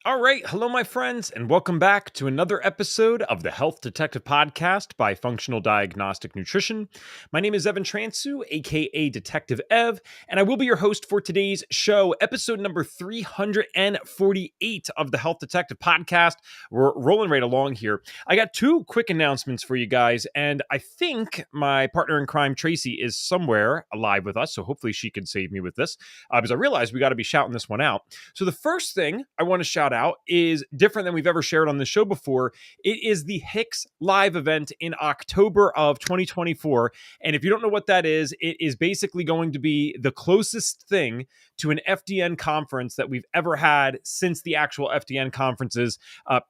All right. Hello, my friends, and welcome back to another episode of the Health Detective Podcast by Functional Diagnostic Nutrition. My name is Evan Transu, aka Detective Ev, and I will be your host for today's show, episode number 348 of the Health Detective Podcast. We're rolling right along here. I got two quick announcements for you guys, and I think my partner in crime, Tracy, is somewhere alive with us, so hopefully she can save me with this, because I realized we got to be shouting this one out. So the first thing I want to shout out is different than we've ever shared on the show before. It is the HICS live event in October of 2024. And if you don't know what that is, it is basically going to be the closest thing to an FDN conference that we've ever had since the actual FDN conferences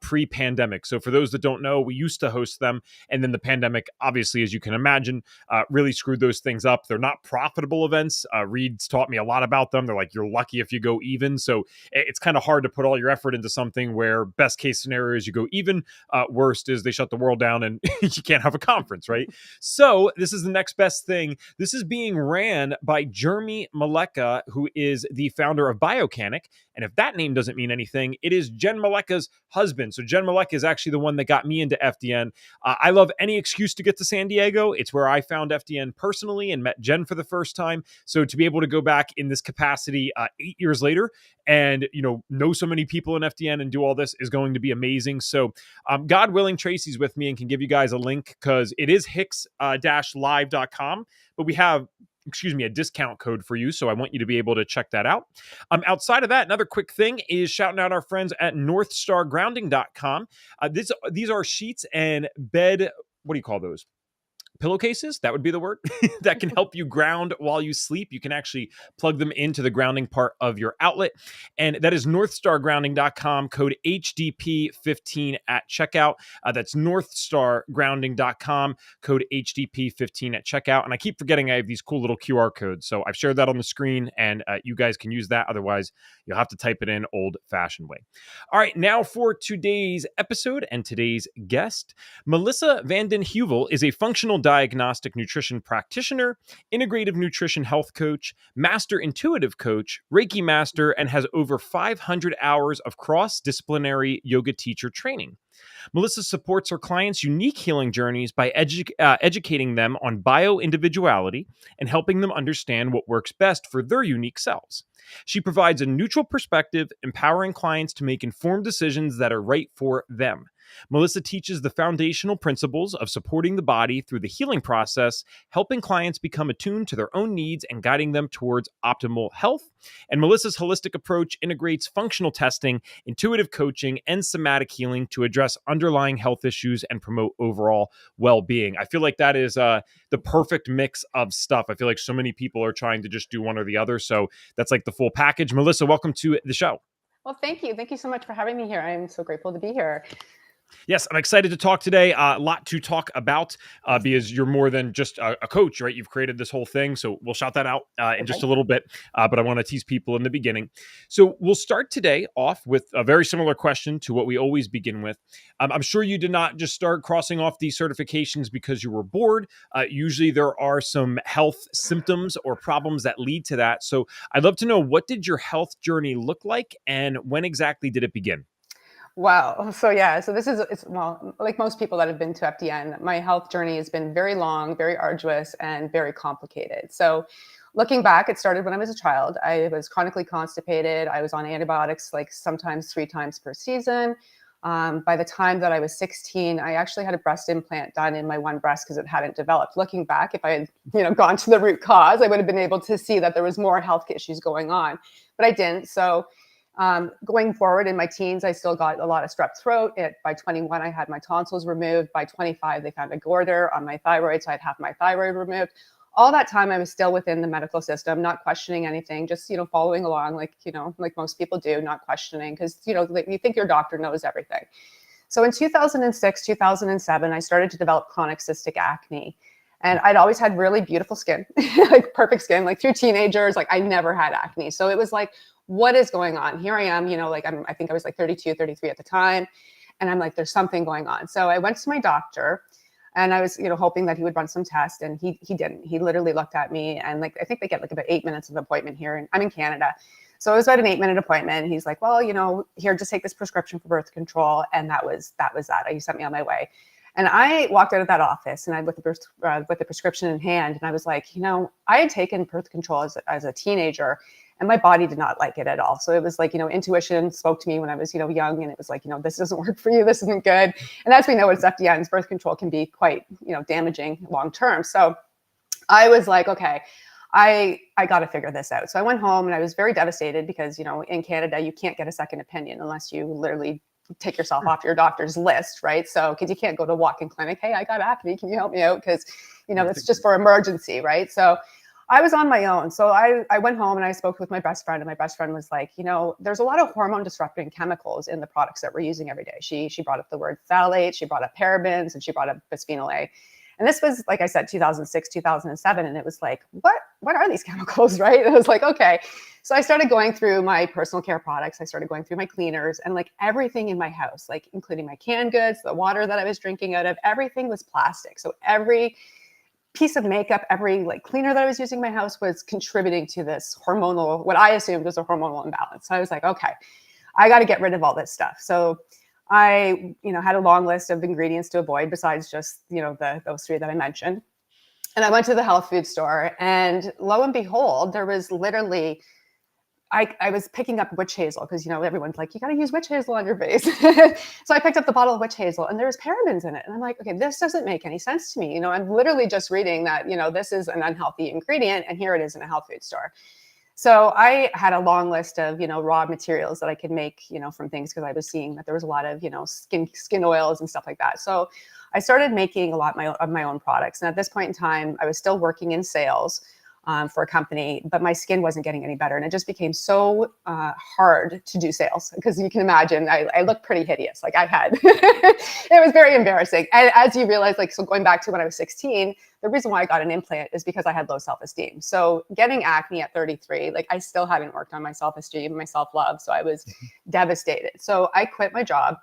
pre-pandemic. So for those that don't know, we used to host them. And then the pandemic, obviously, as you can imagine, really screwed those things up. They're not profitable events. Reed's taught me a lot about them. They're like, you're lucky if you go even. So it's kind of hard to put all your effort into something where best case scenario is you go even, worst is they shut the world down and you can't have a conference, right? So this is the next best thing. This is being ran by Jeremy Maleka, who is the founder of Biocanic. And if that name doesn't mean anything, it is Jen Maleka's husband. So Jen Maleka is actually the one that got me into FDN. I love any excuse to get to San Diego. It's where I found FDN personally and met Jen for the first time. So to be able to go back in this capacity 8 years later and know so many people in FDN and do all this is going to be amazing. So God willing, Tracy's with me and can give you guys a link because it is hicks-live.com, but we have a discount code for you. So I want you to be able to check that out. Outside of that, another quick thing is shouting out our friends at northstargrounding.com. These are sheets and bed, what do you call those? Pillowcases, that would be the word, that can help you ground while you sleep. You can actually plug them into the grounding part of your outlet. And that is northstargrounding.com, code HDP15 at checkout. That's northstargrounding.com, code HDP15 at checkout. And I keep forgetting I have these cool little QR codes. So I've shared that on the screen and you guys can use that. Otherwise, you'll have to type it in old-fashioned way. All right, now for today's episode and today's guest. Melissa Vanden Heuvel is a functional diagnostic nutrition practitioner, integrative nutrition health coach, master intuitive coach, Reiki master, and has over 500 hours of cross-disciplinary yoga teacher training. Melissa supports her clients' unique healing journeys by educating them on bioindividuality and helping them understand what works best for their unique selves. She provides a neutral perspective, empowering clients to make informed decisions that are right for them. Melissa teaches the foundational principles of supporting the body through the healing process, helping clients become attuned to their own needs and guiding them towards optimal health. And Melissa's holistic approach integrates functional testing, intuitive coaching, and somatic healing to address underlying health issues and promote overall well-being. I feel like that is the perfect mix of stuff. I feel like so many people are trying to just do one or the other. So that's like the full package. Melissa, welcome to the show. Well, thank you. Thank you so much for having me here. I'm so grateful to be here. Yes, I'm excited to talk today. A lot to talk about because you're more than just a coach, right? You've created this whole thing. So we'll shout that out in just a little bit. But I want to tease people in the beginning. So we'll start today off with a very similar question to what we always begin with. I'm sure you did not just start crossing off these certifications because you were bored. Usually there are some health symptoms or problems that lead to that. So I'd love to know, what did your health journey look like and when exactly did it begin? Wow. So this is, well, like most people that have been to FDN, my health journey has been very long, very arduous, and very complicated. So looking back, it started when I was a child. I was chronically constipated. I was on antibiotics like sometimes 3 times per season. By the time that I was 16, I actually had a breast implant done in my one breast because it hadn't developed. Looking back, if I had, gone to the root cause, I would have been able to see that there was more health issues going on, but I didn't. So going forward in my teens, I still got a lot of strep throat. By 21, I had my tonsils removed. By 25, they found a goiter on my thyroid, so I'd have my thyroid removed. All that time, I was still within the medical system, not questioning anything, just following along like most people do, not questioning because you think your doctor knows everything. So in 2006, 2007, I started to develop chronic cystic acne. And I'd always had really beautiful skin, like perfect skin, like through teenagers, like I never had acne. So it was like, what is going on? Here I am, I think I was like 32, 33 at the time. And I'm like, there's something going on. So I went to my doctor and I was, hoping that he would run some tests, and he didn't. He literally looked at me and I think they get like about 8 minutes of appointment here, and I'm in Canada. So it was about an 8-minute appointment. He's like, well, here, just take this prescription for birth control. And that was that. He sent me on my way. And I walked out of that office and with the prescription in hand. And I was like, I had taken birth control as a teenager, and my body did not like it at all. So it was like, intuition spoke to me when I was, young, and it was like, this doesn't work for you. This isn't good. And as we know, it's FDN's, birth control can be quite, damaging long-term. So I was like, okay, I got to figure this out. So I went home and I was very devastated because, in Canada, you can't get a second opinion unless you literally take yourself off your doctor's list, right? So, because you can't go to walk-in clinic, hey, I got acne, can you help me out? Because, it's just for emergency, right? So I was on my own. So I went home and I spoke with my best friend, and my best friend was like, there's a lot of hormone disrupting chemicals in the products that we're using every day. She brought up the word phthalate, she brought up parabens, and she brought up bisphenol A. And this was, like I said, 2006, 2007. And it was like, what are these chemicals, right? And I was like, okay. So I started going through my personal care products. I started going through my cleaners, and like everything in my house, like including my canned goods, the water that I was drinking out of, everything was plastic. So every piece of makeup, every like cleaner that I was using in my house was contributing to this hormonal, what I assumed was a hormonal imbalance. So I was like, okay, I got to get rid of all this stuff. So I, had a long list of ingredients to avoid besides just, those 3 that I mentioned. And I went to the health food store, and lo and behold, there was literally, I was picking up witch hazel because, everyone's like, you got to use witch hazel on your face. So I picked up the bottle of witch hazel, and there was parabens in it. And I'm like, okay, this doesn't make any sense to me. I'm literally just reading that, this is an unhealthy ingredient, and here it is in a health food store. So I had a long list of, raw materials that I could make, from things, because I was seeing that there was a lot of, skin oils and stuff like that. So I started making a lot of my own products. And at this point in time, I was still working in sales for a company, but my skin wasn't getting any better. And it just became so hard to do sales, because you can imagine I looked pretty hideous. Like I had, it was very embarrassing. And as you realize, like, so going back to when I was 16, the reason why I got an implant is because I had low self-esteem. So getting acne at 33, like I still hadn't worked on my self-esteem, my self-love. So I was devastated. So I quit my job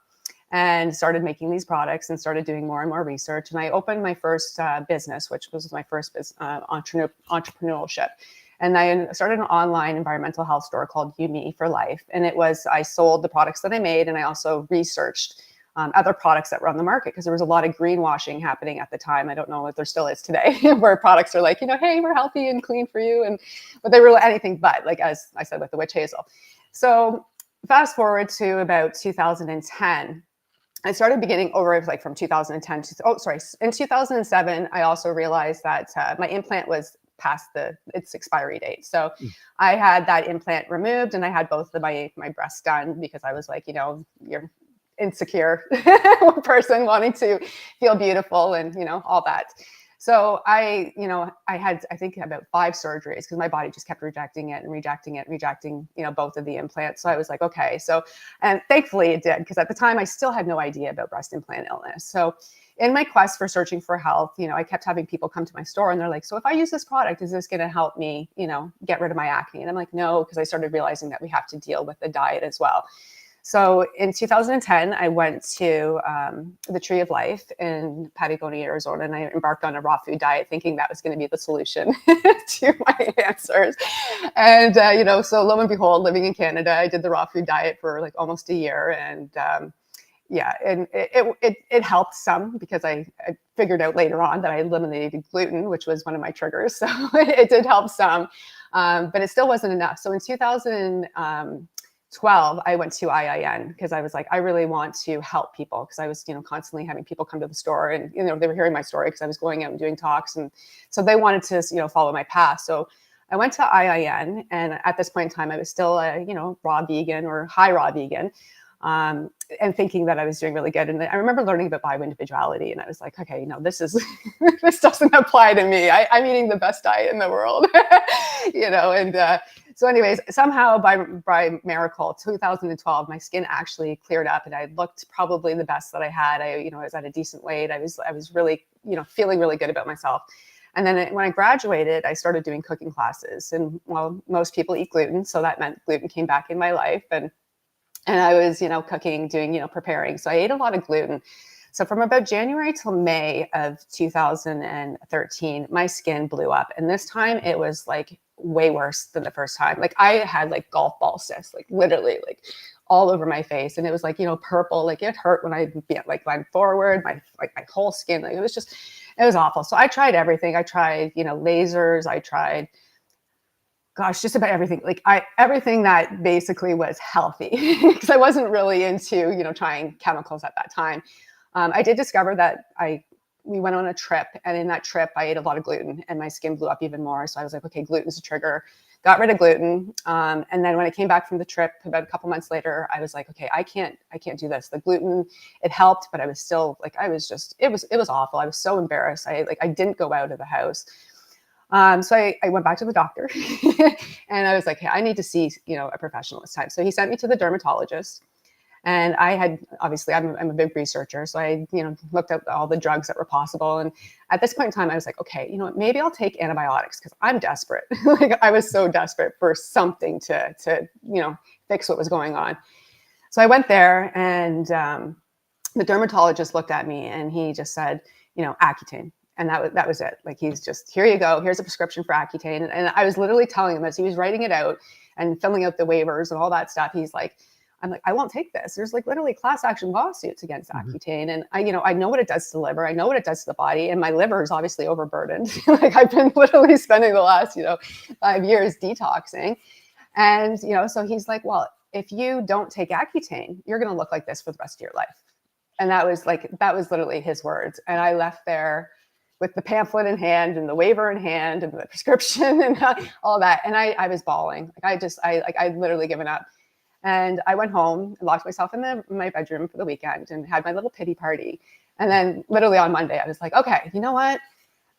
and started making these products and started doing more and more research. And I opened my first business, which was my first entrepreneurship. And I started an online environmental health store called You Me for Life. And I sold the products that I made, and I also researched other products that were on the market, because there was a lot of greenwashing happening at the time. I don't know if there still is today, where products are like, hey, we're healthy and clean for you. But they were anything but, like, as I said, with the witch hazel. So fast forward to about 2010, I started beginning over, like from 2010 in 2007, I also realized that my implant was past its expiry date. So I had that implant removed, and I had both of my breasts done, because I was like, you're insecure person wanting to feel beautiful and, all that. So I had, I think, about 5 surgeries, because my body just kept rejecting it and rejecting, both of the implants. So I was like, okay. So, and thankfully it did, because at the time I still had no idea about breast implant illness. So in my quest for searching for health, I kept having people come to my store, and they're like, so if I use this product, is this going to help me, get rid of my acne? And I'm like, no, because I started realizing that we have to deal with the diet as well. So in 2010, I went to the Tree of Life in Patagonia, Arizona, and I embarked on a raw food diet, thinking that was going to be the solution to my answers. And, so lo and behold, living in Canada, I did the raw food diet for like almost a year. And and it helped some, because I figured out later on that I eliminated gluten, which was one of my triggers. So it did help some, but it still wasn't enough. So in 2012, I went to IIN, because I was like, I really want to help people, because I was, constantly having people come to the store, and, they were hearing my story because I was going out and doing talks. And so they wanted to, follow my path. So I went to IIN, and at this point in time, I was still a, raw vegan or high raw vegan, and thinking that I was doing really good. And I remember learning about bioindividuality, and I was like, okay, this this doesn't apply to me. I'm eating the best diet in the world, so anyways, somehow by miracle, 2012, my skin actually cleared up, and I looked probably the best that I had. I was at a decent weight. I was really, feeling really good about myself. And then when I graduated, I started doing cooking classes, and most people eat gluten. So that meant gluten came back in my life, and I was, cooking, doing, preparing. So I ate a lot of gluten. So from about January till May of 2013, my skin blew up. And this time it was like way worse than the first time. Like I had like golf ball cysts, like literally like all over my face. And it was like, purple, like it hurt when I like went forward, my whole skin, like it was awful. So I tried everything. I tried, lasers. I tried, gosh, just about everything. Like everything that basically was healthy because I wasn't really into, trying chemicals at that time. I did discover that we went on a trip, and in that trip I ate a lot of gluten and my skin blew up even more. So I was like, okay, gluten's a trigger. Got rid of gluten. And then when I came back from the trip about a couple months later, I was like, okay, I can't do this. The gluten, it helped, but I was still like, it was awful. I was so embarrassed. I didn't go out of the house. So I went back to the doctor and I was like, hey, I need to see, a professional this time. So he sent me to the dermatologist. And I had, obviously, I'm a big researcher. So I, looked at all the drugs that were possible. And at this point in time, I was like, okay, maybe I'll take antibiotics because I'm desperate. Like I was so desperate for something to fix what was going on. So I went there, and the dermatologist looked at me and he just said, Accutane. And that was it. Like, he's just, here you go. Here's a prescription for Accutane. And I was literally telling him as he was writing it out and filling out the waivers and all that stuff, I'm like, I won't take this. There's like literally class action lawsuits against Accutane. And I know what it does to the liver. I know what it does to the body. And my liver is obviously overburdened. Like I've been literally spending the last, 5 years detoxing. And, so he's like, well, if you don't take Accutane, you're going to look like this for the rest of your life. And that was literally his words. And I left there with the pamphlet in hand and the waiver in hand and the prescription and all that. And I was bawling. Like I'd literally given up. And I went home and locked myself in my bedroom for the weekend and had my little pity party. And then literally on Monday, I was like, okay, you know what?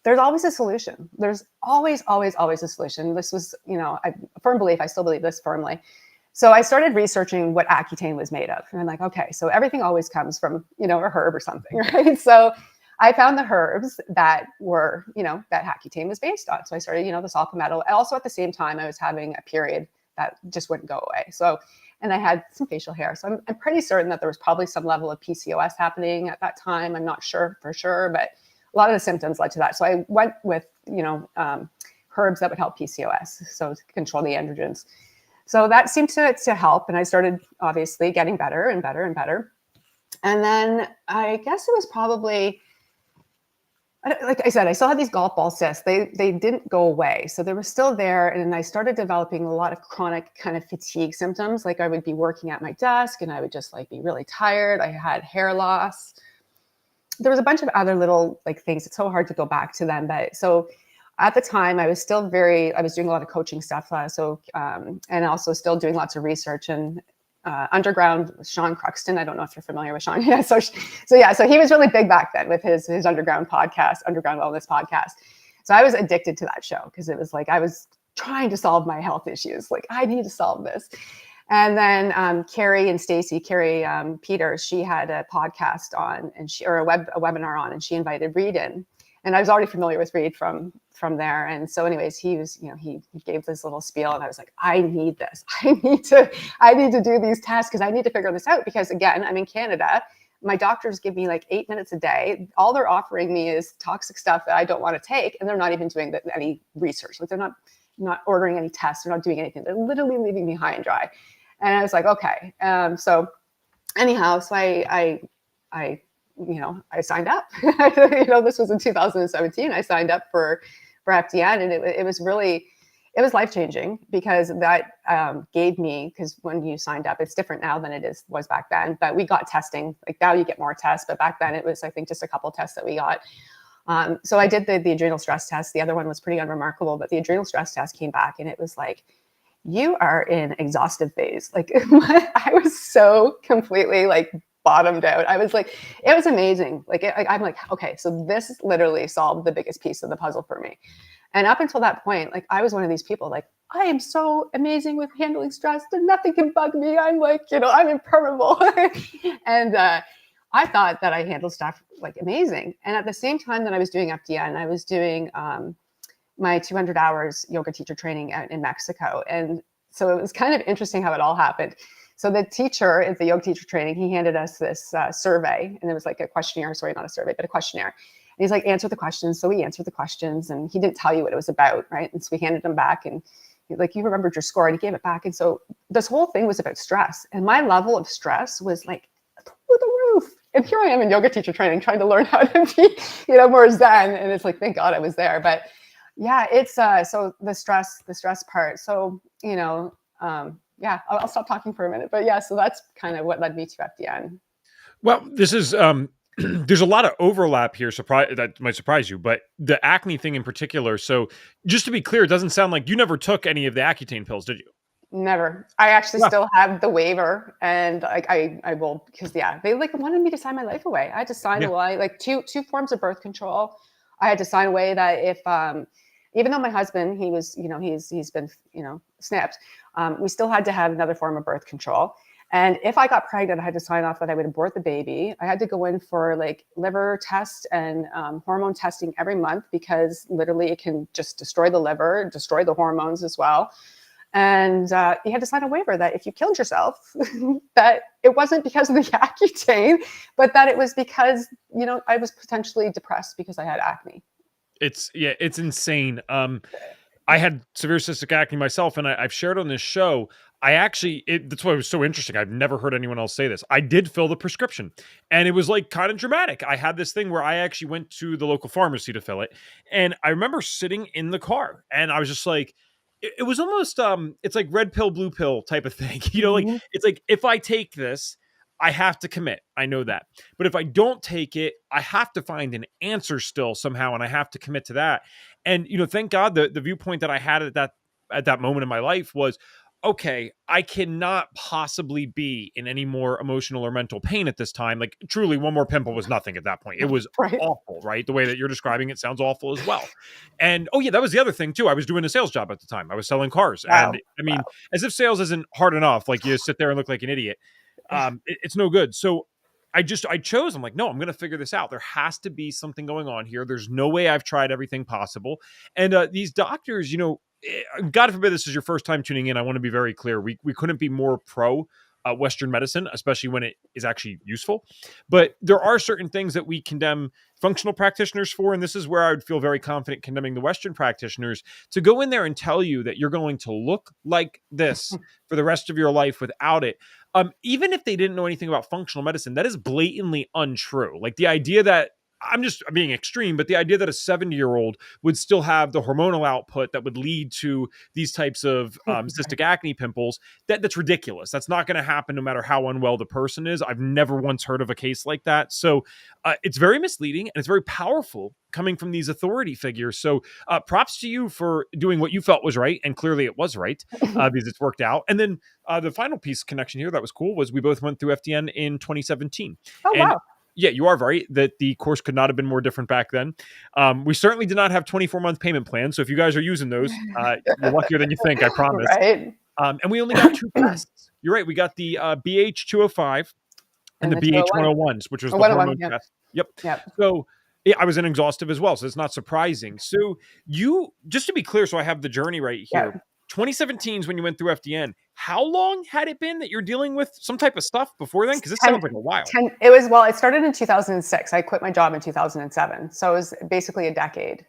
There's always a solution. There's always, always, always a solution. This was, a firm belief. I still believe this firmly. So I started researching what Accutane was made of. And I'm like, okay, so everything always comes from, a herb or something, right? So I found the herbs that were, that Accutane was based on. So I started, the saw palmetto. Also at the same time, I was having a period that just wouldn't go away. So, and I had some facial hair. So I'm pretty certain that there was probably some level of PCOS happening at that time. I'm not sure for sure, but a lot of the symptoms led to that. So I went with, herbs that would help PCOS. So to control the androgens. So that seemed to help. And I started obviously getting better and better and better. And then I guess it was probably, like I said, I still had these golf ball cysts. They didn't go away. So they were still there. And I started developing a lot of chronic kind of fatigue symptoms. Like I would be working at my desk and I would just like be really tired. I had hair loss. There was a bunch of other little like things. It's so hard to go back to them. But so at the time I was doing a lot of coaching stuff. And also still doing lots of research and underground Sean Cruxton. I don't know if you're familiar with Sean. Yeah. So he was really big back then with his underground podcast, underground wellness podcast. So I was addicted to that show because it was like, I was trying to solve my health issues. Like I need to solve this. And then Carrie Peters, she had a podcast on and a webinar on, and she invited Reed in. And I was already familiar with Reed from there. And so anyways, he was, he gave this little spiel and I was like, I need this. I need to do these tests because I need to figure this out because again, I'm in Canada. My doctors give me like 8 minutes a day. All they're offering me is toxic stuff that I don't want to take. And they're not even doing any research. Like they're not ordering any tests. They're not doing anything. They're literally leaving me high and dry. And I was like, okay. So anyhow, so I signed up. This was in 2017. I signed up for FDN, and it was life-changing because that gave me, because when you signed up, it's different now than it was back then, but we got testing. Like now you get more tests, but back then it was, I think, just a couple of tests that we got. So I did the adrenal stress test. The other one was pretty unremarkable, but the adrenal stress test came back and it was like, you are in exhaustive phase. Like I was so completely like bottomed out. I was like, it was amazing. Like I'm like, okay, so this literally solved the biggest piece of the puzzle for me. And up until that point, like I was one of these people like, I am so amazing with handling stress. Nothing can bug me. I'm like, I'm impermeable. And I thought that I handled stuff like amazing. And at the same time that I was doing FDN, I was doing my 200 hours yoga teacher training out in Mexico. And so it was kind of interesting how it all happened. So the teacher at the yoga teacher training, he handed us this survey, and it was like a questionnaire, sorry, not a survey, but a questionnaire. he's like, answer the questions. So we answered the questions, and he didn't tell you what it was about, right? And so we handed him back, and like, you remembered your score, and he gave it back. And so this whole thing was about stress, and my level of stress was like through the roof. And here I am in yoga teacher training, trying to learn how to be, more zen. And it's like, thank God I was there. But yeah, it's so the stress part. So, yeah, I'll stop talking for a minute. But yeah, so that's kind of what led me to FDN. Well, this is there's a lot of overlap here. That might surprise you, but the acne thing in particular. So, just to be clear, it doesn't sound like you never took any of the Accutane pills, did you? Never. I actually still have the waiver, and I will, because they like wanted me to sign my life away. I had to sign away like two forms of birth control. I had to sign away that if even though my husband, he was, he's been, snipped, we still had to have another form of birth control. And if I got pregnant, I had to sign off that I would abort the baby. I had to go in for like liver tests and hormone testing every month, because literally it can just destroy the liver, destroy the hormones as well. And you had to sign a waiver that if you killed yourself, that it wasn't because of the Accutane, but that it was because, I was potentially depressed because I had acne. It's insane. I had severe cystic acne myself, and I've shared on this show. That's why it was so interesting. I've never heard anyone else say this. I did fill the prescription, and it was like kind of dramatic. I had this thing where I actually went to the local pharmacy to fill it. And I remember sitting in the car, and I was just like, it was almost, it's like red pill, blue pill type of thing. Like, it's like, if I take this, I have to commit. I know that. But if I don't take it, I have to find an answer still somehow, and I have to commit to that. And, thank God the viewpoint that I had at that moment in my life was, okay, I cannot possibly be in any more emotional or mental pain at this time. Like, truly, one more pimple was nothing at that point. It was awful, right? The way that you're describing it sounds awful as well. And, oh yeah, that was the other thing too. I was doing a sales job at the time. I was selling cars. Wow. And I mean, as if sales isn't hard enough, like you sit there and look like an idiot. It's no good. So I chose, I'm like, no, I'm going to figure this out. There has to be something going on here. There's no way I've tried everything possible. And these doctors, God forbid this is your first time tuning in, I want to be very clear. We couldn't be more pro Western medicine, especially when it is actually useful. But there are certain things that we condemn functional practitioners for, and this is where I would feel very confident condemning the Western practitioners, to go in there and tell you that you're going to look like this for the rest of your life without it. Even if they didn't know anything about functional medicine, that is blatantly untrue. Like, the idea that, I'm just being extreme, but the idea that a 70-year-old would still have the hormonal output that would lead to these types of cystic acne pimples, that's ridiculous. That's not going to happen no matter how unwell the person is. I've never once heard of a case like that. So it's very misleading, and it's very powerful coming from these authority figures. So props to you for doing what you felt was right. And clearly it was right because it's worked out. And then the final piece connection here that was cool was we both went through FDN in 2017. Oh, and wow. Yeah, you are right that the course could not have been more different back then. We certainly did not have 24-month payment plans. So if you guys are using those, you're luckier than you think, I promise. Right. And we only got 2 tests. You're right. We got the BH205 and the BH101s, which was the hormone test. Yep. So yeah, I was an exhaustive as well. So it's not surprising. So just to be clear, so I have the journey right here. 2017 is when you went through FDN. How long had it been that you're dealing with some type of stuff before then? Because this sounds like a while. It started in 2006. I quit my job in 2007. So it was basically a decade.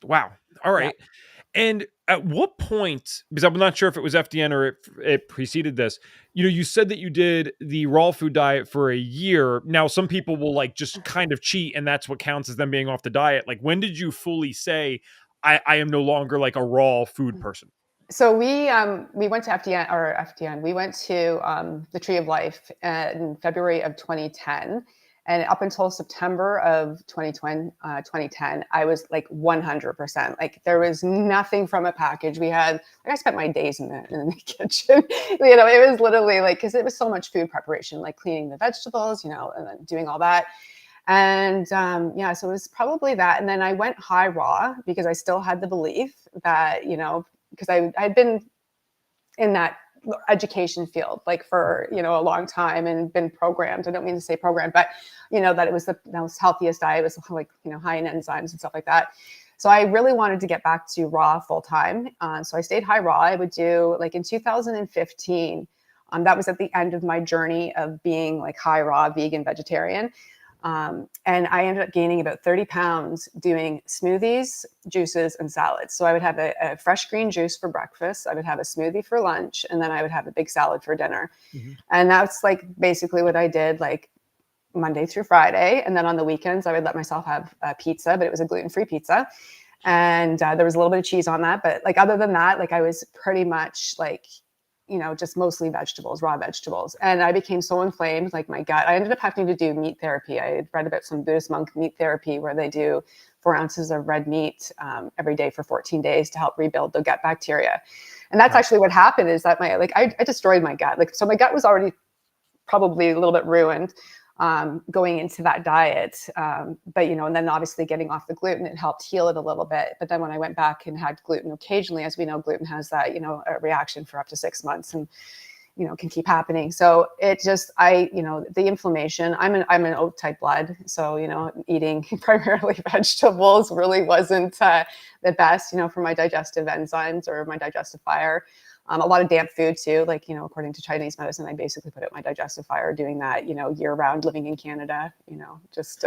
Wow. All right. Yeah. And at what point, because I'm not sure if it was FDN or if it preceded this, you said that you did the raw food diet for a year. Now, some people will like just kind of cheat, and that's what counts as them being off the diet. Like, when did you fully say, I am no longer like a raw food person? So we went to FDN. We went to the Tree of Life in February of 2010. And up until September of 2010, I was like 100%. Like, there was nothing from a package. I spent my days in the kitchen. It was literally like, because it was so much food preparation, like cleaning the vegetables, and then doing all that. And so it was probably that. And then I went high raw because I still had the belief that, because I'd been in that education field like for a long time and been programmed. I don't mean to say programmed, but that it was the most healthiest diet. It was like high in enzymes and stuff like that. So I really wanted to get back to raw full time. So I stayed high raw. I would do like in 2015. That was at the end of my journey of being like high raw vegan vegetarian. And I ended up gaining about 30 pounds doing smoothies, juices, and salads. So I would have a fresh green juice for breakfast. I would have a smoothie for lunch, and then I would have a big salad for dinner. And that's like basically what I did, like Monday through Friday. And then on the weekends, I would let myself have a pizza, but it was a gluten-free pizza. And there was a little bit of cheese on that. But like, other than that, like I was pretty much like, just mostly vegetables, raw vegetables. And I became so inflamed, like my gut. I ended up having to do meat therapy. I had read about some Buddhist monk meat therapy where they do 4 ounces of red meat every day for 14 days to help rebuild the gut bacteria. And that's actually what happened, is that I destroyed my gut. Like, so my gut was already probably a little bit ruined going into that diet. But, and then obviously getting off the gluten, it helped heal it a little bit. But then when I went back and had gluten occasionally, as we know, gluten has that, a reaction for up to 6 months and, can keep happening. So it just, the inflammation, I'm an O type blood. So, eating primarily vegetables really wasn't the best, for my digestive enzymes or my digestive fire. A lot of damp food too, like, according to Chinese medicine, I basically put out my digestive fire doing that, year round, living in Canada, just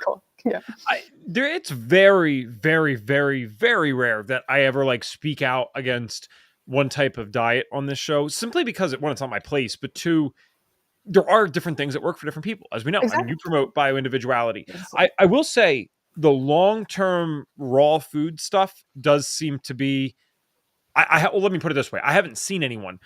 cool. Yeah. It's very, very, very, very rare that I ever like speak out against one type of diet on this show, simply because one, it's not my place, but two, there are different things that work for different people, as we know. Exactly. I mean, you promote bioindividuality. Yes. I will say the long-term raw food stuff does seem to be, well, let me put it this way. I haven't seen anyone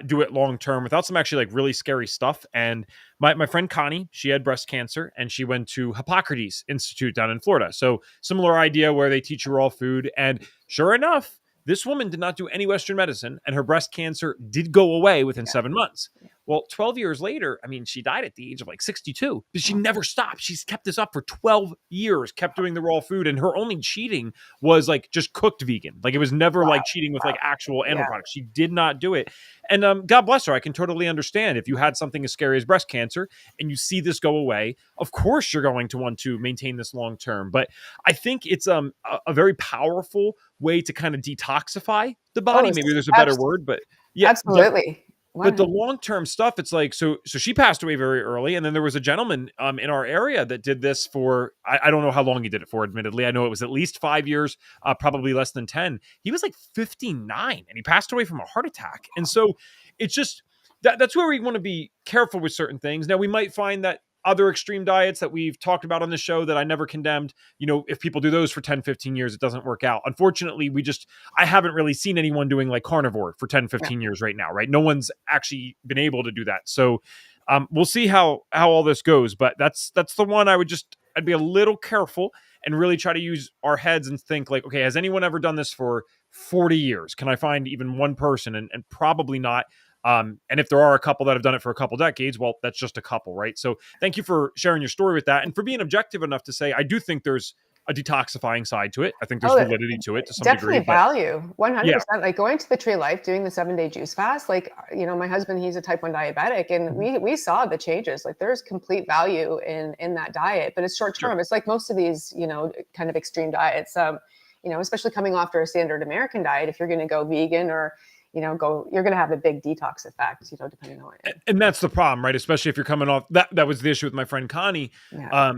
do it long-term without some actually like really scary stuff. And my friend Connie, she had breast cancer and she went to Hippocrates Institute down in Florida. So similar idea where they teach you raw food. And sure enough, this woman did not do any Western medicine and her breast cancer did go away within 7 months. Well, 12 years later, I mean, she died at the age of like 62, but she never stopped. She's kept this up for 12 years, kept doing the raw food. And her only cheating was like just cooked vegan. Like it was never like cheating with like actual animal products. She did not do it. And God bless her. I can totally understand if you had something as scary as breast cancer and you see this go away, of course you're going to want to maintain this long term. But I think it's a very powerful way to kind of detoxify the body. Maybe there's a better word, but yeah. Absolutely. But the long-term stuff, it's like, so she passed away very early. And then there was a gentleman in our area that did this for, I don't know how long he did it for, admittedly. I know it was at least 5 years, probably less than 10. He was like 59 and he passed away from a heart attack. And so it's just, that's where we want to be careful with certain things. Now we might find that other extreme diets that we've talked about on the show that I never condemned, if people do those for 10, 15 years, it doesn't work out. Unfortunately, I haven't really seen anyone doing like carnivore for 10, 15 years right now, right? No one's actually been able to do that. So we'll see how all this goes, but that's the one I'd be a little careful and really try to use our heads and think like, okay, has anyone ever done this for 40 years? Can I find even one person? And probably not. And if there are a couple that have done it for a couple decades, well, that's just a couple, right? So thank you for sharing your story with that and for being objective enough to say, I do think there's a detoxifying side to it. I think there's validity to it to some definitely degree. Value, 100%. Like going to the Tree of Life, doing the 7-day juice fast, like, my husband, he's a type 1 diabetic and we saw the changes. Like there's complete value in that diet, but it's short term. Sure. It's like most of these, kind of extreme diets, especially coming after a standard American diet, if you're going to go vegan or you're going to have a big detox effect, depending on it. And that's the problem, right? Especially if you're coming off that was the issue with my friend Connie. Yeah.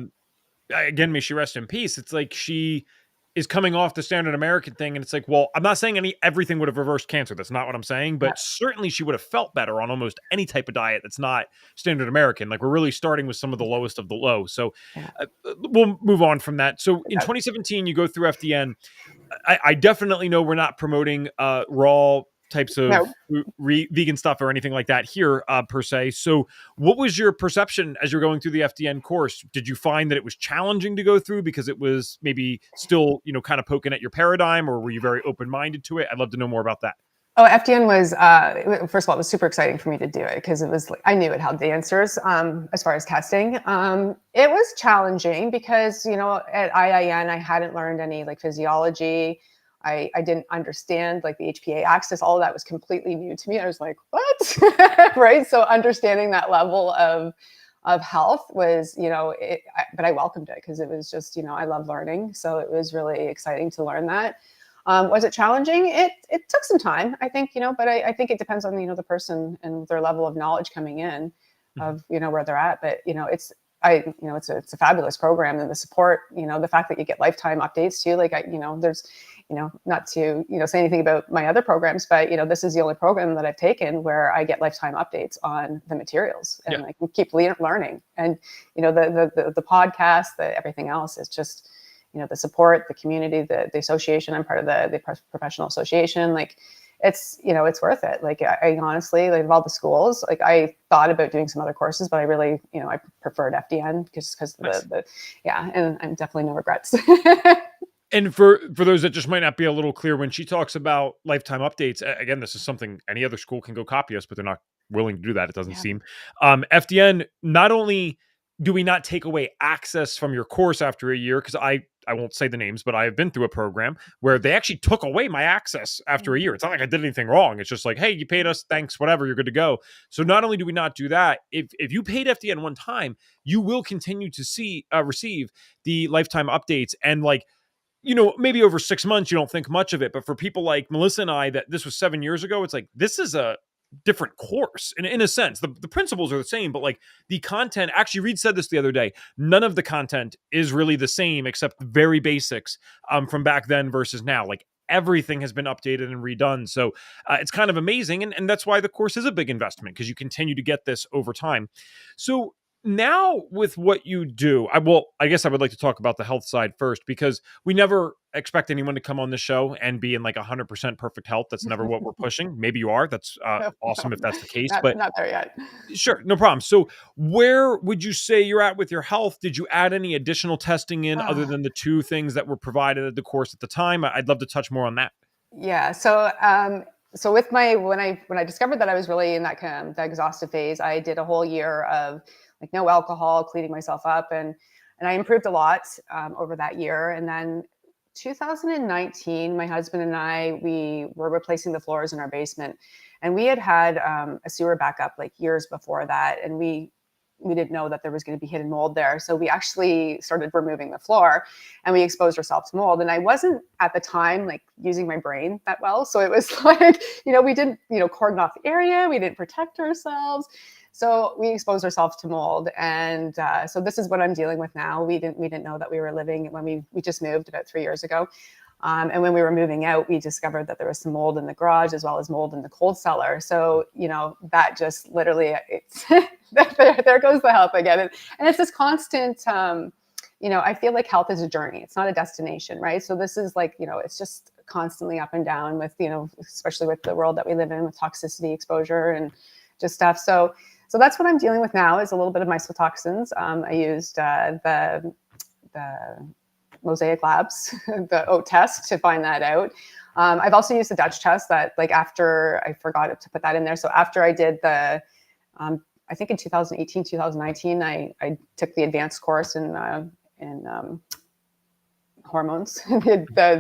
Again, may she rest in peace. It's like she is coming off the standard American thing. And it's like, well, I'm not saying everything would have reversed cancer. That's not what I'm saying, but certainly she would have felt better on almost any type of diet that's not standard American. Like we're really starting with some of the lowest of the low. So we'll move on from that. So in 2017, you go through FDN. I definitely know we're not promoting raw types of vegan stuff or anything like that here per se. So what was your perception as you're going through the FDN course? Did you find that it was challenging to go through because it was maybe still, kind of poking at your paradigm, or were you very open-minded to it? I'd love to know more about that. Oh, FDN was, first of all, it was super exciting for me to do it because it was, I knew it had the answers as far as testing. It was challenging because, at IIN, I hadn't learned any like physiology. I didn't understand like the HPA axis. All of that was completely new to me. I was like, what? Right. So understanding that level of health was, but I welcomed it because it was just, I love learning. So it was really exciting to learn that. Was it challenging? It took some time, I think, but I think it depends on, the person and their level of knowledge coming in of, where they're at. But, it's a fabulous program, and the support, the fact that you get lifetime updates too. Like there's, not to, say anything about my other programs, but, this is the only program that I've taken where I get lifetime updates on the materials, and I can keep learning. And, the podcast, everything else is just, the support, the community, the association. I'm part of the professional association. Like, it's worth it. Like, I honestly, like, of all the schools, like, I thought about doing some other courses, but I really, I preferred FDN because Nice. and I'm definitely no regrets. And for those that just might not be a little clear, when she talks about lifetime updates, again, this is something any other school can go copy us, but they're not willing to do that, it doesn't seem. FDN, not only do we not take away access from your course after a year, because I won't say the names, but I have been through a program where they actually took away my access after a year. It's not like I did anything wrong. It's just like, hey, you paid us, thanks, whatever, you're good to go. So not only do we not do that, if you paid FDN one time, you will continue to receive the lifetime updates. And like, maybe over 6 months, you don't think much of it. But for people like Melissa and I, that this was 7 years ago, it's like, this is a different course in a sense. The principles are the same, but like the content, actually Reed said this the other day, none of the content is really the same except the very basics from back then versus now. Like, everything has been updated and redone. So it's kind of amazing. And that's why the course is a big investment, because you continue to get this over time. So now with what you do, I guess I would like to talk about the health side first, because we never expect anyone to come on the show and be in like 100% perfect health. That's never what we're pushing. Maybe you are. That's awesome if that's the case, but not there yet. Sure, no problem. So where would you say you're at with your health? Did you add any additional testing in other than the 2 things that were provided at the course at the time? I'd love to touch more on that. Yeah. So with when I discovered that I was really in that kind of the exhaustive phase, I did a whole year of like no alcohol, cleaning myself up, and I improved a lot over that year. And then 2019, my husband and I, we were replacing the floors in our basement, and we had a sewer backup like years before that, and we didn't know that there was going to be hidden mold there. So we actually started removing the floor, and we exposed ourselves to mold. And I wasn't at the time like using my brain that well. So it was like, we didn't, cordon off the area. We didn't protect ourselves. So we exposed ourselves to mold. And so this is what I'm dealing with now. We didn't know that we were living when we just moved about 3 years ago. And when we were moving out, we discovered that there was some mold in the garage as well as mold in the cold cellar. So, that just literally, there goes the health again. And it's this constant, I feel like health is a journey. It's not a destination, right? So this is like, it's just constantly up and down with, especially with the world that we live in with toxicity exposure and just stuff. So that's what I'm dealing with now, is a little bit of mycotoxins. I used the Mosaic Labs, the oat test, to find that out. I've also used the Dutch test that, like, after I forgot to put that in there. So after I did the, I think in 2018, 2019, I took the advanced course in hormones, the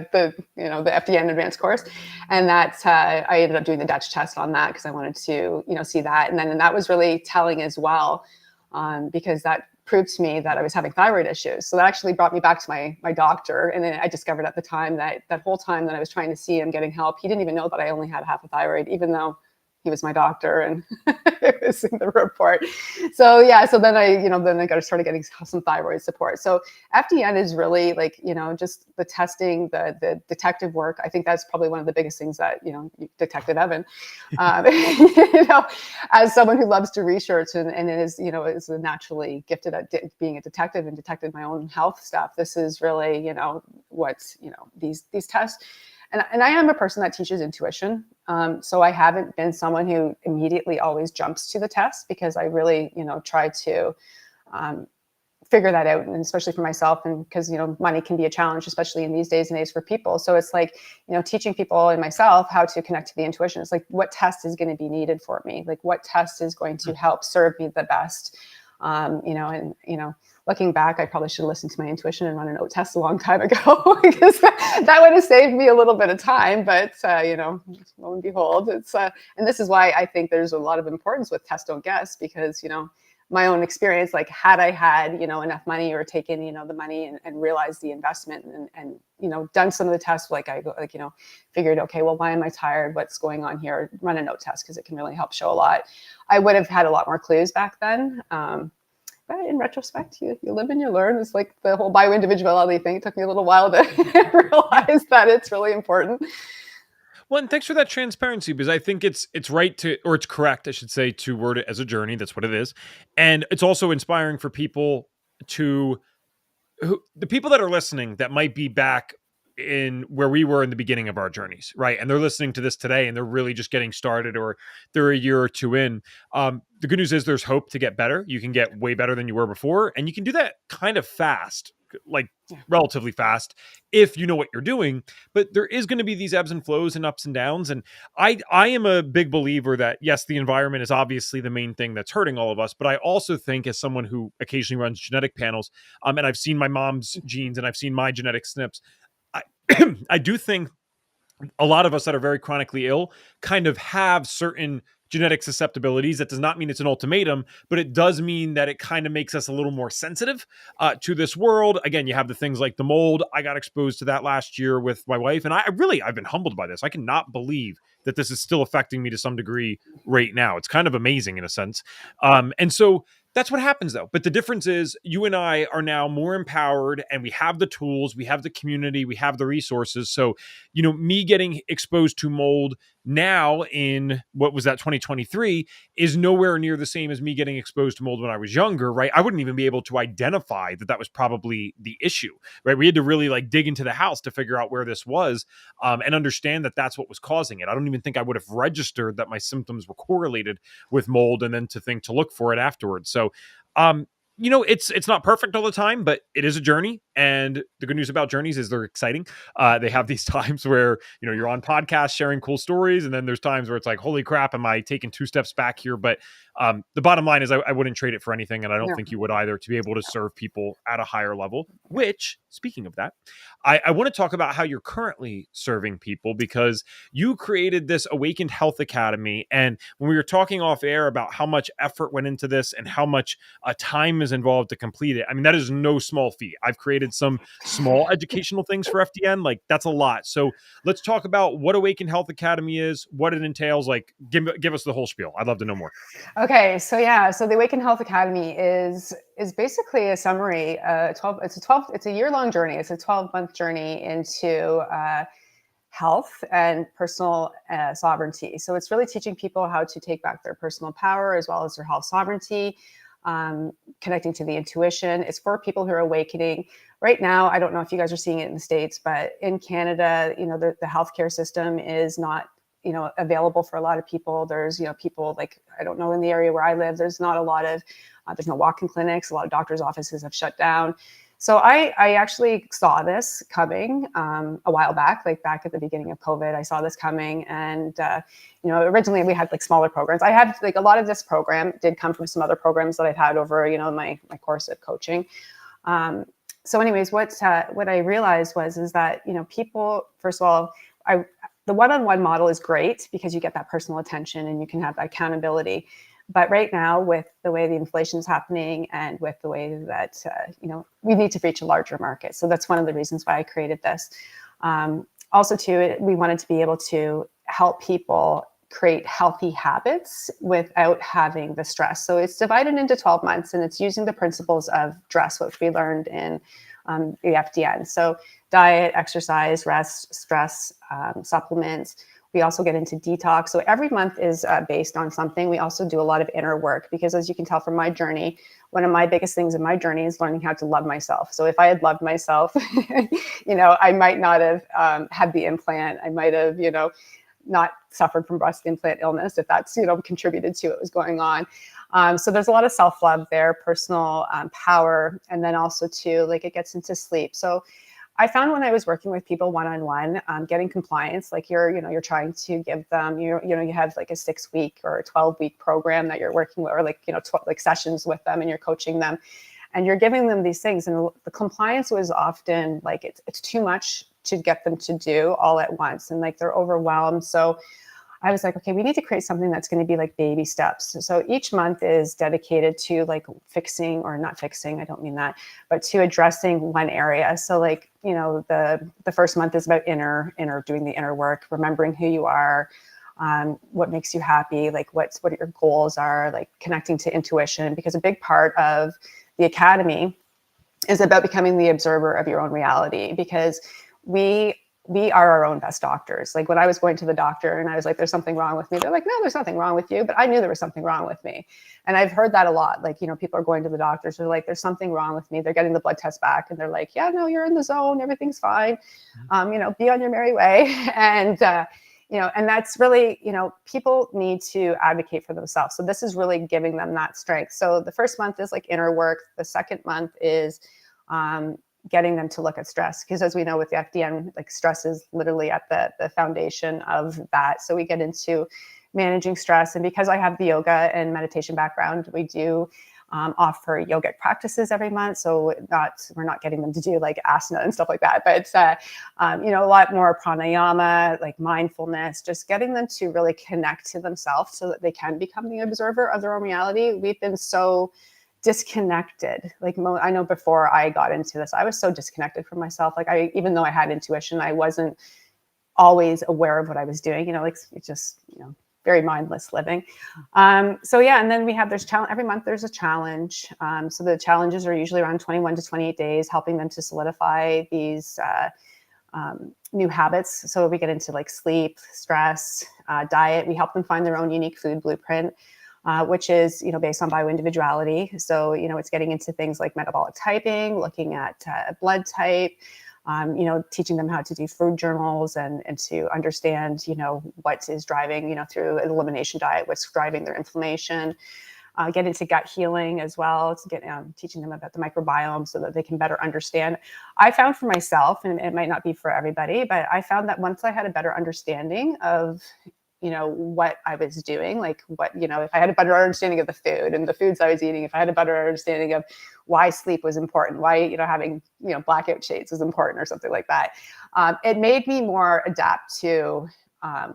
FDN advanced course. And that's, I ended up doing the Dutch test on that because I wanted to, see that. And that was really telling as well, because that proved to me that I was having thyroid issues. So that actually brought me back to my doctor. And then I discovered at the time that whole time that I was trying to see him getting help, he didn't even know that I only had half a thyroid, even though he was my doctor and it was in the report. So yeah, so then I started getting some thyroid support. So FDN is really like, just the testing, the detective work. I think that's probably one of the biggest things that, Detective Evan, as someone who loves to research and is naturally gifted at being a detective and detected my own health stuff. This is really, what's, these tests. And I am a person that teaches intuition. So I haven't been someone who immediately always jumps to the test, because I really, try to figure that out. And especially for myself, and because, money can be a challenge, especially in these days and age for people. So it's like, teaching people and myself how to connect to the intuition. It's like, what test is going to be needed for me? Like, what test is going to help serve me the best? Looking back, I probably should have listened to my intuition and run an oat test a long time ago, because that would have saved me a little bit of time. But, lo and behold, it's, and this is why I think there's a lot of importance with test, don't guess, because, my own experience, like, had I had, enough money, or taken, the money and realized the investment and done some of the tests, figured, okay, well, why am I tired? What's going on here? Run a note test, because it can really help show a lot. I would have had a lot more clues back then. but in retrospect, you live and you learn. It's like the whole bioindividuality thing. It took me a little while to realize that it's really important. Well, and thanks for that transparency, because I think it's right to, or it's correct, I should say, to word it as a journey. That's what it is, and it's also inspiring for people to the people that are listening that might be back in where we were in the beginning of our journeys, right? And they're listening to this today and they're really just getting started, or they're a year or two in. The good news is there's hope to get better. You can get way better than you were before, and you can do that kind of fast, like relatively fast, if you know what you're doing. But there is going to be these ebbs and flows and ups and downs. And I am a big believer that, yes, the environment is obviously the main thing that's hurting all of us. But I also think, as someone who occasionally runs genetic panels, and I've seen my mom's genes and I've seen my genetic SNPs, I, I do think a lot of us that are very chronically ill kind of have certain genetic susceptibilities. That does not mean it's an ultimatum, but it does mean that it kind of makes us a little more sensitive to this world. Again, you have the things like the mold. I got exposed to that last year with my wife, and I've been humbled by this. I cannot believe that this is still affecting me to some degree right now. It's kind of amazing in a sense. And so that's what happens, though. But the difference is you and I are now more empowered, and we have the tools, we have the community, we have the resources. So, me getting exposed to mold now in, what was that, 2023, is nowhere near the same as me getting exposed to mold when I was younger, right? I wouldn't even be able to identify that was probably the issue, right? We had to really dig into the house to figure out where this was, and understand that that's what was causing it. I don't even think I would have registered that my symptoms were correlated with mold, and then to look for it afterwards. So, it's not perfect all the time, but it is a journey. And the good news about journeys is they're exciting. They have these times where, you're on podcasts sharing cool stories. And then there's times where it's like, holy crap, am I taking 2 steps back here? But the bottom line is I wouldn't trade it for anything. And I don't think you would either, to be able to serve people at a higher level, which, speaking of that, I want to talk about how you're currently serving people, because you created this Awakened Health Academy. And when we were talking off air about how much effort went into this and how much time is involved to complete it, I mean, that is no small feat. I've created some small educational things for FDN. That's a lot. So let's talk about what Awakened Health Academy is, what it entails. Give us the whole spiel. I'd love to know more. Okay, so the Awakened Health Academy is basically a summary. It's a year-long journey. It's a 12-month journey into health and personal sovereignty. So it's really teaching people how to take back their personal power as well as their health sovereignty, connecting to the intuition. It's for people who are awakening. Right now, I don't know if you guys are seeing it in the States, but in Canada, the healthcare system is not available for a lot of people. There's, people I don't know, in the area where I live, there's not a lot of, there's no walk-in clinics. A lot of doctors' offices have shut down. So I actually saw this coming a while back, back at the beginning of COVID. I saw this coming, and originally we had smaller programs. I had a lot of this program did come from some other programs that I've had over my course of coaching. So anyways, what I realized is that people, first of all, the one-on-one model is great because you get that personal attention and you can have that accountability. But right now, with the way the inflation is happening and with the way that, we need to reach a larger market. So that's one of the reasons why I created this. Also, too, we wanted to be able to help people create healthy habits without having the stress. So it's divided into 12 months, and it's using the principles of DRESS, which we learned in the FDN. So diet, exercise, rest, stress, supplements. We also get into detox. So every month is based on something. We also do a lot of inner work because, as you can tell from my journey, one of my biggest things in my journey is learning how to love myself. So if I had loved myself, I might not have had the implant. I might have, not suffered from breast implant illness, if that's, contributed to what was going on. So there's a lot of self-love there, personal power, and then also too, it gets into sleep. So I found when I was working with people one-on-one, getting compliance, you're trying to give them, you have a 6-week or a 12-week program that you're working with, or sessions with them, and you're coaching them, and you're giving them these things. And the compliance was often it's too much to get them to do all at once, and they're overwhelmed. So I was okay, we need to create something that's going to be baby steps. So each month is dedicated to fixing, or not fixing, I don't mean that, but to addressing one area. So the first month is about inner, doing the inner work, remembering who you are, what makes you happy, like what your goals are, like connecting to intuition, because a big part of the academy is about becoming the observer of your own reality, because we are our own best doctors. Like when I was going to the doctor and I was like, there's something wrong with me, they're like, no, there's nothing wrong with you. But I knew there was something wrong with me. And I've heard that a lot. Like, people are going to the doctors, they're like, there's something wrong with me. They're getting the blood test back and they're like, yeah, no, you're in the zone, everything's fine. Be on your merry way. And and that's really, people need to advocate for themselves. So this is really giving them that strength. So the first month is like inner work. The second month is getting them to look at stress, because as we know with the FDN, like stress is literally at the foundation of that. So we get into managing stress. And because I have the yoga and meditation background, we do offer yogic practices every month. So we're not getting them to do like asana and stuff like that, but it's a lot more pranayama, like mindfulness, just getting them to really connect to themselves so that they can become the observer of their own reality. We've been so disconnected. Like I know before I got into this, I was so disconnected from myself. Like even though I had intuition, I wasn't always aware of what I was doing. Like it's just very mindless living. And then we have every month there's a challenge. So the challenges are usually around 21 to 28 days, helping them to solidify these new habits. So we get into like sleep, stress, diet. We help them find their own unique food blueprint, which is, based on bioindividuality. So, it's getting into things like metabolic typing, looking at blood type, teaching them how to do food journals and to understand, what is driving, through an elimination diet, what's driving their inflammation. Get into gut healing as well. To teaching them about the microbiome so that they can better understand. I found for myself, and it might not be for everybody, but I found that once I had a better understanding of what I was doing, like if I had a better understanding of the food and the foods I was eating, if I had a better understanding of why sleep was important, why, having, blackout shades was important or something like that, it made me more adapt to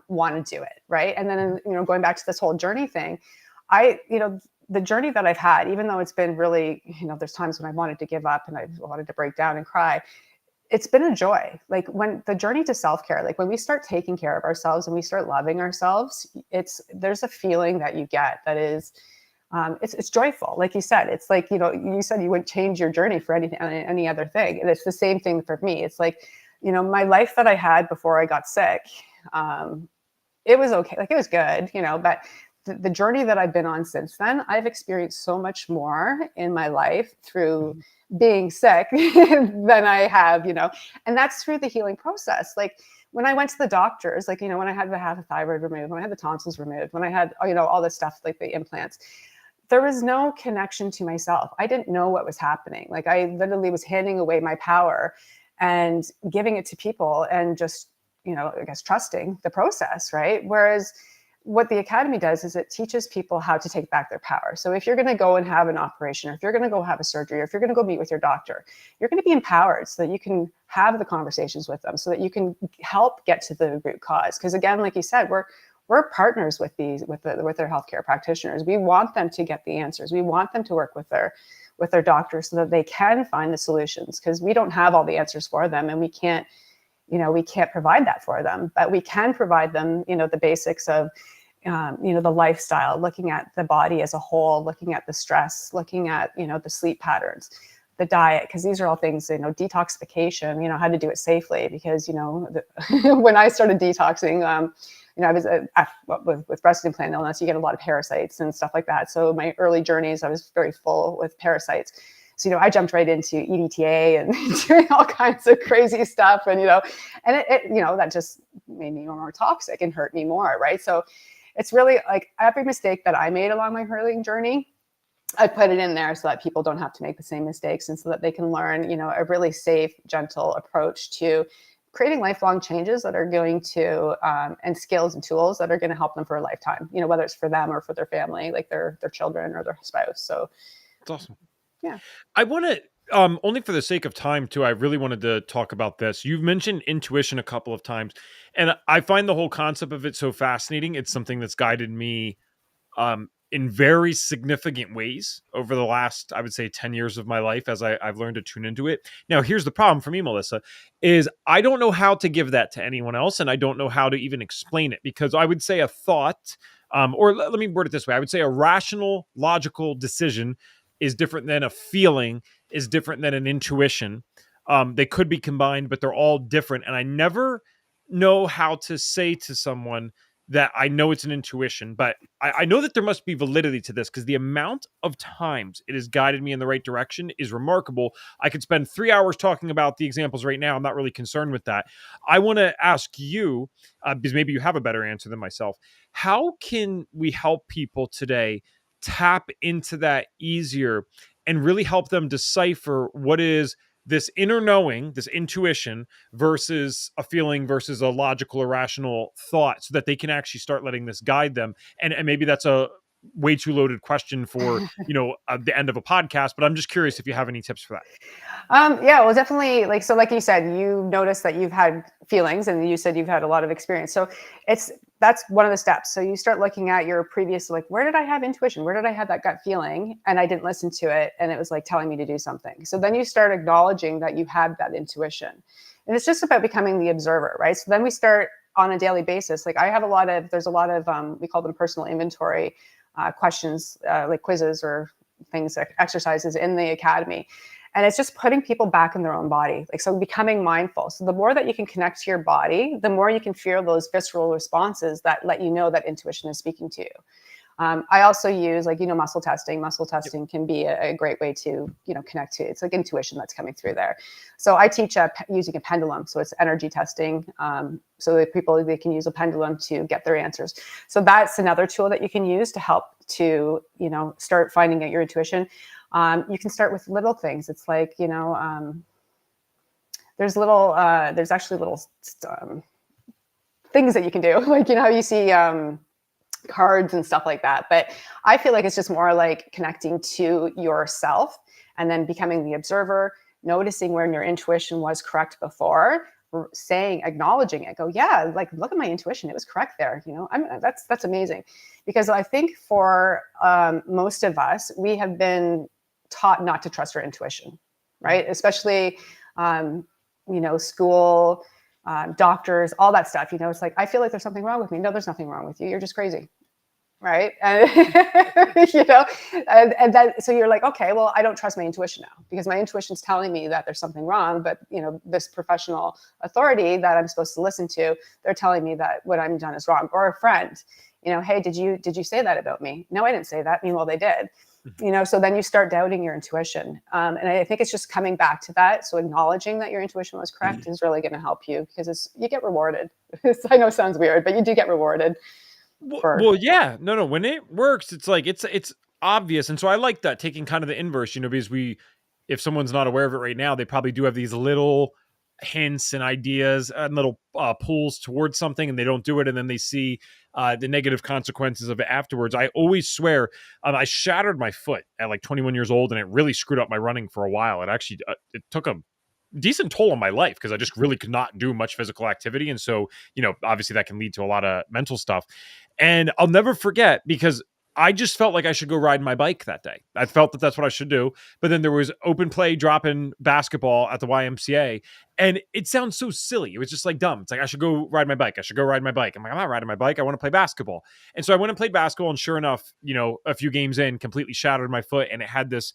want to do it. Right. And then, going back to this whole journey thing, the journey that I've had, even though it's been really, there's times when I wanted to give up and I wanted to break down and cry, it's been a joy. Like when the journey to self-care, like when we start taking care of ourselves and we start loving ourselves, there's a feeling that you get that is, it's joyful. Like you said, it's like, you said you wouldn't change your journey for any other thing. And it's the same thing for me. It's like, my life that I had before I got sick, it was okay. Like it was good, but the journey that I've been on since then, I've experienced so much more in my life through being sick than I have, and that's through the healing process. Like when I went to the doctors, like, when I had to have the thyroid removed, when I had the tonsils removed, when I had, all this stuff, like the implants, there was no connection to myself. I didn't know what was happening. Like I literally was handing away my power and giving it to people and just, I guess, trusting the process. Right. Whereas what the academy does is it teaches people how to take back their power. So if you're going to go and have an operation, or if you're going to go have a surgery, or if you're going to go meet with your doctor, you're going to be empowered so that you can have the conversations with them, so that you can help get to the root cause. Because again, like you said, we're partners with their healthcare practitioners. We want them to get the answers. We want them to work with their doctors so that they can find the solutions, because we don't have all the answers for them, and we can't provide that for them, but we can provide them, the basics of, the lifestyle, looking at the body as a whole, looking at the stress, looking at, the sleep patterns, the diet, because these are all things, detoxification, how to do it safely. Because, when I started detoxing, I was with breast implant illness, you get a lot of parasites and stuff like that. So my early journeys, I was very full with parasites. So, I jumped right into EDTA and doing all kinds of crazy stuff. And, and it that just made me more toxic and hurt me more. Right. So it's really like every mistake that I made along my healing journey, I put it in there so that people don't have to make the same mistakes, and so that they can learn, a really safe, gentle approach to creating lifelong changes that are going to, and skills and tools that are going to help them for a lifetime, whether it's for them or for their family, like their children or their spouse. So it's awesome. Yeah. I want to, only for the sake of time too, I really wanted to talk about this. You've mentioned intuition a couple of times, and I find the whole concept of it so fascinating. It's something that's guided me in very significant ways over the last, I would say, 10 years of my life as I've learned to tune into it. Now, here's the problem for me, Melissa, is I don't know how to give that to anyone else, and I don't know how to even explain it, because I would say a thought, or let me word it this way. I would say a rational, logical decision is different than a feeling, is different than an intuition. They could be combined, but they're all different. And I never know how to say to someone that I know it's an intuition, but I know that there must be validity to this, because the amount of times it has guided me in the right direction is remarkable. I could spend 3 hours talking about the examples right now. I'm not really concerned with that. I want to ask you, because maybe you have a better answer than myself. How can we help people today tap into that easier and really help them decipher what is this inner knowing, this intuition, versus a feeling, versus a logical or rational thought, so that they can actually start letting this guide them? And maybe that's a way too loaded question for, the end of a podcast, but I'm just curious if you have any tips for that. Yeah, well, definitely. Like you said, you noticed that you've had feelings, and you said you've had a lot of experience. So that's one of the steps. So you start looking at your previous, like, where did I have intuition? Where did I have that gut feeling? And I didn't listen to it, and it was like telling me to do something. So then you start acknowledging that you had that intuition, and it's just about becoming the observer, right? So then we start on a daily basis. Like there's a lot of, we call them personal inventory questions, like quizzes or things, like exercises in the academy. And it's just putting people back in their own body. So becoming mindful. So the more that you can connect to your body, the more you can feel those visceral responses that let you know that intuition is speaking to you. I also use muscle testing. Muscle testing can be a great way to, connect to. It's like intuition that's coming through there. So I teach using a pendulum. So it's energy testing. So that they can use a pendulum to get their answers. So that's another tool that you can use to help to, start finding out your intuition. You can start with little things. It's like, there's actually little things that you can do. Like, how you see cards and stuff like that. But I feel like it's just more like connecting to yourself and then becoming the observer, noticing when your intuition was correct before, acknowledging it, go, yeah, like, look at my intuition. It was correct there. That's amazing. Because I think for most of us, we have been taught not to trust our intuition, right? Especially, school, doctors, all that stuff. It's like, I feel like there's something wrong with me. No, there's nothing wrong with you. You're just crazy, right? And and then so you're like, okay, well, I don't trust my intuition now, because my intuition's telling me that there's something wrong. But this professional authority that I'm supposed to listen to, they're telling me that what I'm done is wrong. Or a friend, hey, did you say that about me? No, I didn't say that. Meanwhile, they did. So then you start doubting your intuition. And I think it's just coming back to that. So acknowledging that your intuition was correct is really going to help you, because you get rewarded. I know it sounds weird, but you do get rewarded. Well, yeah, no. When it works, it's like, it's obvious. And so I like that, taking kind of the inverse, because if someone's not aware of it right now, they probably do have these little hints and ideas and little pulls towards something, and they don't do it. And then they see the negative consequences of it afterwards. I always swear, I shattered my foot at like 21 years old, and it really screwed up my running for a while. It actually, it took a decent toll on my life, because I just really could not do much physical activity. And so, obviously that can lead to a lot of mental stuff. And I'll never forget, because I just felt like I should go ride my bike that day. I felt that that's what I should do. But then there was open play drop-in basketball at the YMCA. And it sounds so silly. It was just like dumb. It's like, I should go ride my bike. I'm like, I'm not riding my bike. I want to play basketball. And so I went and played basketball. And sure enough, a few games in, completely shattered my foot. And it had this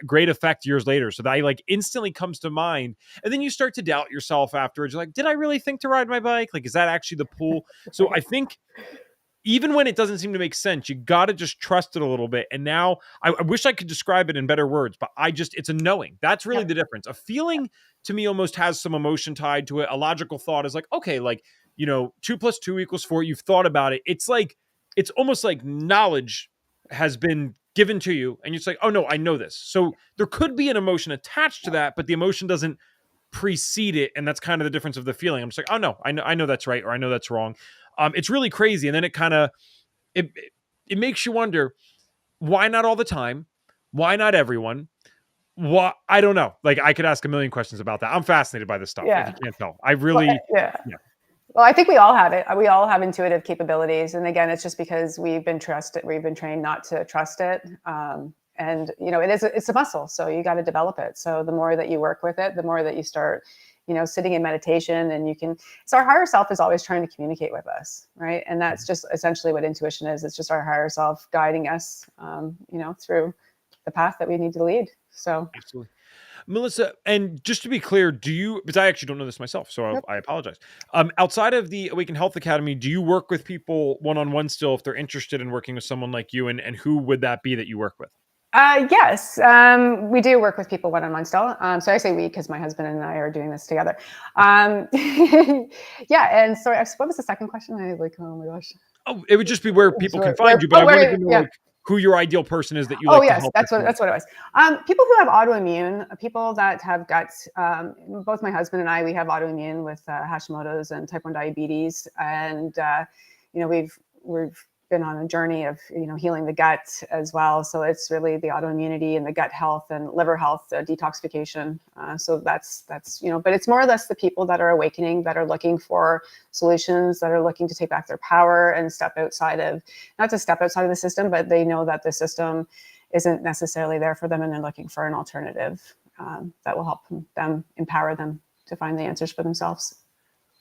great effect years later. So that like instantly comes to mind. And then you start to doubt yourself afterwards. You're like, did I really think to ride my bike? Like, is that actually the pull? So I think, even when it doesn't seem to make sense, you got to just trust it a little bit. And now I wish I could describe it in better words, but it's a knowing. That's really the difference. A feeling to me almost has some emotion tied to it. A logical thought is like, okay, like, 2 + 2 = 4. You've thought about it. It's like, it's almost like knowledge has been given to you, and you're just like, oh no, I know this. So there could be an emotion attached to that, but the emotion doesn't precede it. And that's kind of the difference of the feeling. I'm just like, oh no, I know that's right, or I know that's wrong. It's really crazy. And then it kind of, it makes you wonder, why not all the time? Why not everyone? What? I don't know. Like, I could ask a million questions about that. I'm fascinated by this stuff. Yeah. If you can't tell, I really, yeah. Well, I think we all have it. We all have intuitive capabilities. And again, it's just because we've been trained not to trust it. And it's a muscle. So you got to develop it. So the more that you work with it, the more that you start, sitting in meditation, and so our higher self is always trying to communicate with us. Right. And that's just essentially what intuition is. It's just our higher self guiding us, through the path that we need to lead. So Absolutely. Melissa, and just to be clear, because I actually don't know this myself, so yep. I apologize. Outside of the Awaken Health Academy, do you work with people one-on-one still if they're interested in working with someone like you? And who would that be that you work with? Yes, we do work with people one-on-one still. So I say we because my husband and I are doing this together. Yeah, and so what was the second question? I was like, oh my gosh. Oh, it would just be where people can find you, but I wanted to know Yeah. who your ideal person is that you Oh like to yes, help. that's what it was. People who have autoimmune, people that have guts. Both my husband and I, we have autoimmune with Hashimoto's and type 1 diabetes, and we've been on a journey of healing the gut as well. So it's really the autoimmunity and the gut health and liver health, detoxification. So that's but it's more or less the people that are awakening, that are looking for solutions, that are looking to take back their power and not to step outside of the system, but they know that the system isn't necessarily there for them, and they're looking for an alternative that will help them, empower them to find the answers for themselves.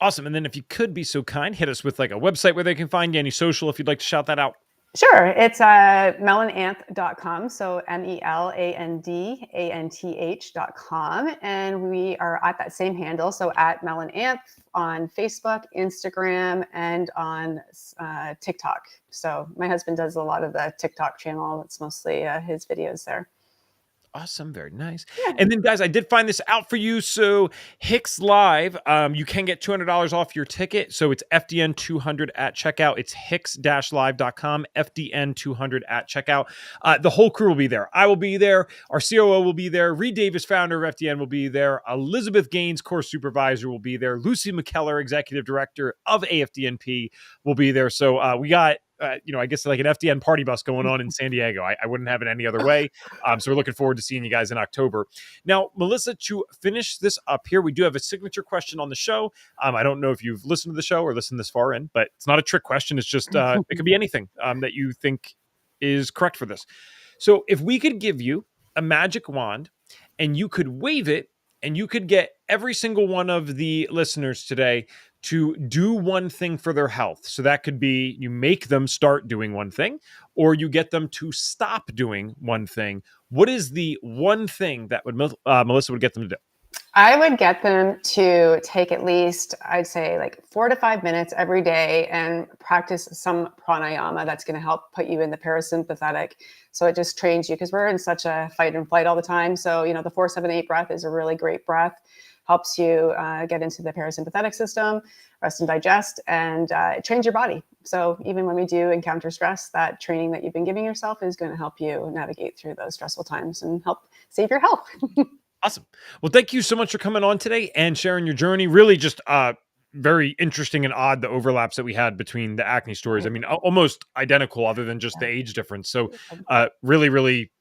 Awesome. And then if you could be so kind, hit us with like a website where they can find you, any social, if you'd like to shout that out. Sure. It's melandanth.com. So melandanth.com. And we are at that same handle. So at melandanth on Facebook, Instagram, and on TikTok. So my husband does a lot of the TikTok channel. It's mostly his videos there. Awesome. Very nice. Yeah. And then guys, I did find this out for you. So Hicks Live, you can get $200 off your ticket. So it's FDN200 at checkout. It's hicks-live.com, FDN200 at checkout. The whole crew will be there. I will be there. Our COO will be there. Reed Davis, founder of FDN, will be there. Elizabeth Gaines, course supervisor, will be there. Lucy McKellar, executive director of AFDN-P, will be there. So we got I guess like an FDN party bus going on in San Diego. I wouldn't have it any other way. So we're looking forward to seeing you guys in October. Now, Melissa, to finish this up here, we do have a signature question on the show. I don't know if you've listened to the show or listened this far in, but it's not a trick question. It's just, it could be anything that you think is correct for this. So if we could give you a magic wand and you could wave it, and you could get every single one of the listeners today to do one thing for their health. So that could be you make them start doing one thing, or you get them to stop doing one thing. What is the one thing that Melissa would get them to do? I would get them to take at least, I'd say, like 4 to 5 minutes every day and practice some pranayama that's going to help put you in the parasympathetic. So it just trains you, because we're in such a fight and flight all the time. So, the 4-7-8 breath is a really great breath. Helps you get into the parasympathetic system, rest and digest, and it trains your body. So even when we do encounter stress, that training that you've been giving yourself is going to help you navigate through those stressful times and help save your health. Awesome. Well, thank you so much for coming on today and sharing your journey. Really just very interesting and odd, the overlaps that we had between the acne stories. I mean, almost identical other than just the age difference. So really, really,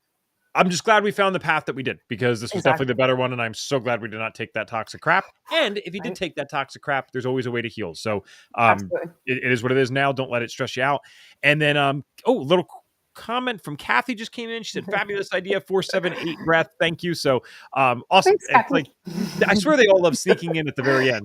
I'm just glad we found the path that we did, because this was definitely the better one. And I'm so glad we did not take that toxic crap. And if you did take that toxic crap, there's always a way to heal. So it is what it is now. Don't let it stress you out. And then, little comment from Kathy just came in. She said, fabulous idea, 4-7-8 breath. Thank you. So awesome. Thanks, It's like, I swear they all love sneaking in at the very end.